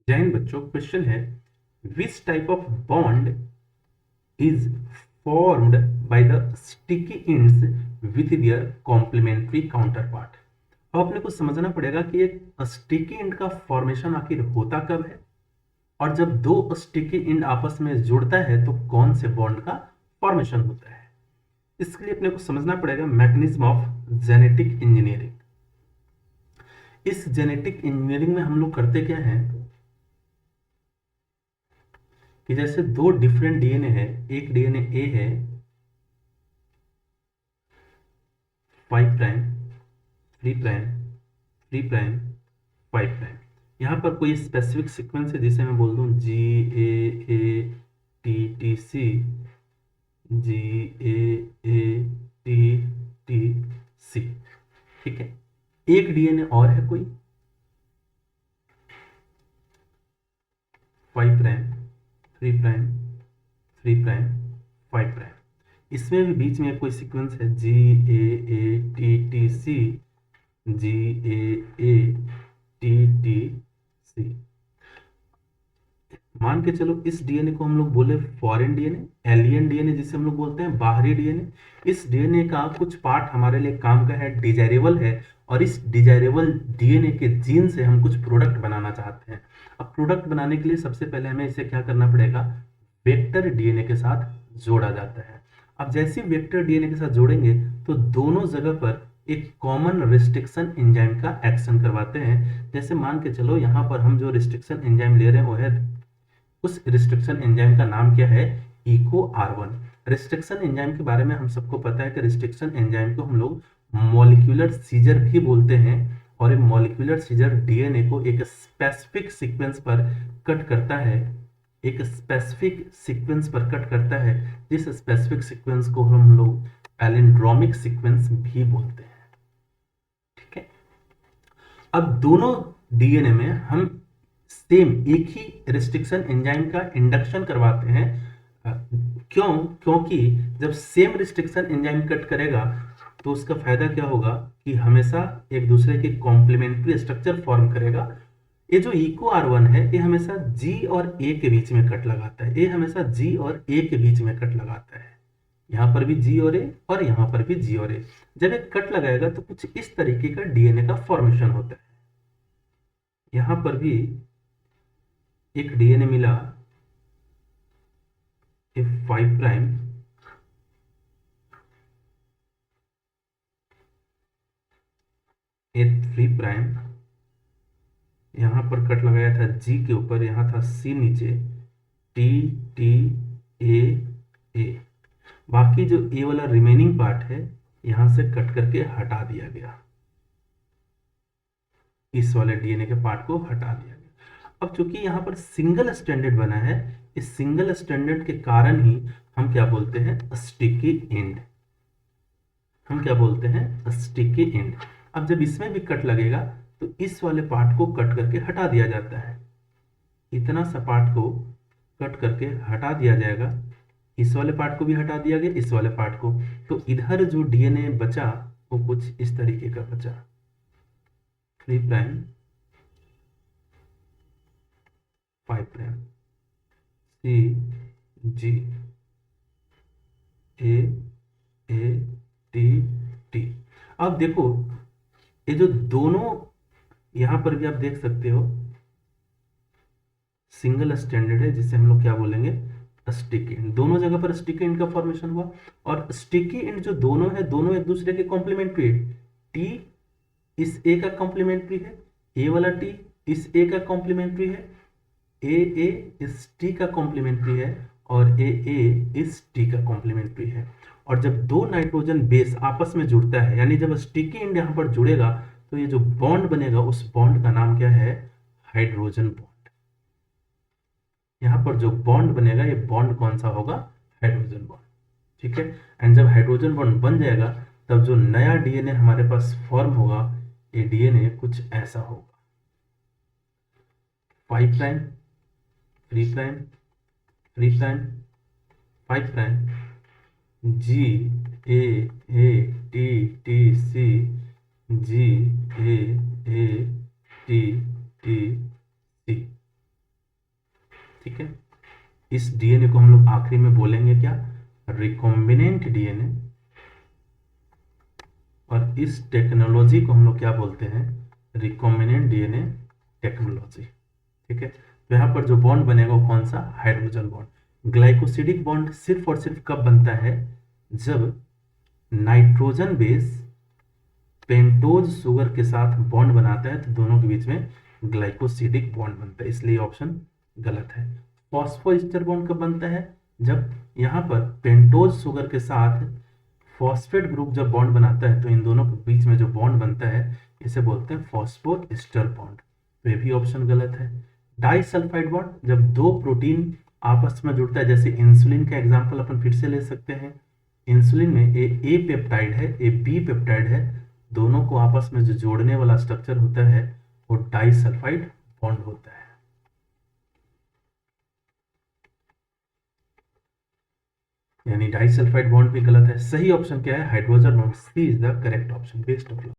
जय हिंद बच्चों। क्वेश्चन है, which type of bond is formed by the sticky ends with their complementary counterpart. अब अपने को समझना पड़ेगा कि एक स्टिकी एंड का फॉर्मेशन आखिर होता कब है, और जब दो स्टिकी एंड आपस में जुड़ता है तो कौन से बॉन्ड का फॉर्मेशन होता है। इसके लिए अपने को समझना पड़ेगा मैकेनिज्म ऑफ जेनेटिक इंजीनियरिंग। इस जेनेटिक इंजीनियरिंग में हम लोग करते क्या है कि जैसे दो डिफरेंट डीएनए है, एक डीएनए ए है 5 प्राइम 3 प्राइम 3 प्राइम 5 प्राइम। यहाँ पर कोई स्पेसिफिक सीक्वेंस है जिसे मैं बोल दूं GAATTC GAATTC। ठीक है, एक डीएनए और है कोई 5 प्राइम 3 प्राइम 3 प्राइम 5 प्राइम। इसमें भी बीच में कोई सीक्वेंस है GAATTC GAATTC। मान के चलो इस डीएनए को हम लोग बोले फॉरेन डीएनए, एलियन डीएनए जिसे हम लोग बोलते हैं बाहरी डीएनए। इस डीएनए का कुछ पार्ट हमारे लिए काम का है, डिजायरेबल है, और इस डिजायरेबल डीएनए के जीन से हम कुछ प्रोडक्ट बनाना चाहते हैं। अब प्रोडक्ट बनाने के लिए सबसे पहले हमें इसे क्या करना पड़ेगा, वेक्टर डीएनए के साथ जोड़ा जाता है। अब जैसे वेक्टर डीएनए के साथ जोड़ेंगे तो दोनों जगह पर एक कॉमन रिस्ट्रिक्शन एंजाइम का एक्शन करवाते हैं। जैसे मान के चलो यहाँ पर हम जो रिस्ट्रिक्शन एंजाइम ले रहे हैं वो है, उस रिस्ट्रिक्शन एंजाइम का नाम क्या है, इको R1। रिस्ट्रिक्शन एंजाइम के बारे में हम सबको पता है कि रिस्ट्रिक्शन एंजाइम को हम लोग मॉलिक्यूलर सीजर भी बोलते हैं, और ये मॉलिक्यूलर सीजर डीएनए को एक स्पेसिफिक सीक्वेंस पर कट करता है, एक स्पेसिफिक सीक्वेंस पर कट करता है, जिस स्पेसिफिक सीक्वेंस को हम लोग पैलिंड्रोमिक सीक्वेंस भी बोलते हैं। ठीक है, अब दोनों डीएनए में हम सेम एक ही रिस्ट्रिक्शन एंजाइम का इंडक्शन करवाते हैं। अ, क्यों? क्योंकि जब सेम रिस्ट्रिक्शन एंजाइम कट करेगा तो उसका फायदा क्या होगा कि हमेशा एक दूसरे के कॉम्प्लीमेंट्री स्ट्रक्चर फॉर्म करेगा। ये जो इको R1 है ये हमेशा जी और ए के बीच में कट लगाता है, ये हमेशा जी और ए के बीच में कट लगाता है। यहाँ पर भी जी और ए और यहाँ पर भी जी और ए। जब एक कट लगाएगा तो कुछ इस तरीके का डीएनए का फॉर्मेशन होता है। यहाँ पर भी एक डीएनए मिला, ये 5 प्राइम ये 3 प्राइम, यहाँ पर कट लगाया था जी के ऊपर, यहाँ था सी नीचे, टी टी ए ए। बाकी जो ए वाला रिमेनिंग पार्ट है यहाँ से कट करके हटा दिया गया, इस वाले डीएनए के पार्ट को हटा दिया गया। अब चूंकि यहाँ पर सिंगल स्टैंडर्ड बना है, इस सिंगल स्टैंडर्ड के कारण ही हम क्या बोलते हैं, स्टिकी एंड। हम क्या बोलते हैं, स्टिकी एंड। अब जब इसमें भी कट लगेगा तो इस वाले पार्ट को कट करके हटा दिया जाता है, इतना सा पार्ट को कट करके हटा दिया जाएगा, इस वाले पार्ट को भी हटा दिया गया, इस वाले पार्ट को। तो इधर जो डीएनए बचा वो कुछ इस तरीके का बचा, 3 prime 5 prime C G A A T T. अब देखो ये जो दोनों, यहां पर भी आप देख सकते हो सिंगल स्टैंडर्ड है जिसे हम लोग क्या बोलेंगे, स्टिकी एंड। दोनों जगह पर स्टिकी एंड का फॉर्मेशन हुआ, और स्टिकी एंड जो दोनों है दोनों एक दूसरे के कॉम्प्लीमेंट्री है। टी इस ए का कॉम्प्लीमेंट्री है, ए वाला टी इस ए का कॉम्प्लीमेंट्री है, ए ए इस टी का कॉम्प्लीमेंट्री है, और ए ए इस टी का कॉम्प्लीमेंट्री है। और जब दो नाइट्रोजन बेस आपस में जुड़ता है, यानी जब स्टिकी एंड यहाँ पर जुड़ेगा तो ये जो बॉन्ड बनेगा उस बॉन्ड का नाम क्या है, हाइड्रोजन बॉन्ड। यहाँ पर जो बॉन्ड बनेगा ये बॉन्ड कौन सा होगा, हाइड्रोजन बॉन्ड। ठीक है, एंड जब हाइड्रोजन बॉन्ड बन जाएगा तब जो नया डीएनए हमारे पास फॉर्म होगा, ये डीएनए कुछ ऐसा होगा, 5 prime 3 prime 3 prime 5 prime G A A T T C G A A T T C. ठीक है। इस डीएनए को हम लोग आखिरी में बोलेंगे क्या, रिकॉम्बिनेंट डीएनए। और इस टेक्नोलॉजी को हम लोग क्या बोलते हैं, रिकॉम्बिनेंट डीएनए टेक्नोलॉजी। ठीक है। तो यहाँ पर जो बॉन्ड बनेगा वो कौन सा, हाइड्रोजन बॉन्ड। ग्लाइकोसिडिक बॉन्ड सिर्फ और सिर्फ कब बनता है, जब नाइट्रोजन बेस पेंटोज शुगर के साथ बॉन्ड बनाता है तो दोनों के बीच में ग्लाइकोसिडिक बॉन्ड बनता है, इसलिए ऑप्शन गलत है। फॉस्फोएस्टर बॉन्ड कब बनता है, जब यहाँ पर पेंटोज शुगर के साथ फॉस्फेट ग्रुप जब बॉन्ड बनाता है तो इन दोनों के बीच में जो बॉन्ड बनता है इसे बोलते हैं फॉस्फोएस्टर बॉन्ड, तो ये भी ऑप्शन गलत है। डाइसल्फाइड बॉन्ड, जब दो प्रोटीन आपस में जुड़ता है, जैसे इंसुलिन का एग्जांपल अपन फिर से ले सकते हैं। इंसुलिन में ए पेप्टाइड है, ए बी पेप्टाइड है, दोनों को आपस में जो जोड़ने वाला स्ट्रक्चर होता है वो डाइसल्फाइड बॉन्ड होता है। यानी डाइसल्फाइड बॉन्ड भी गलत है। सही ऑप्शन क्या है, hydrogen bond. C is the correct option. Best of luck.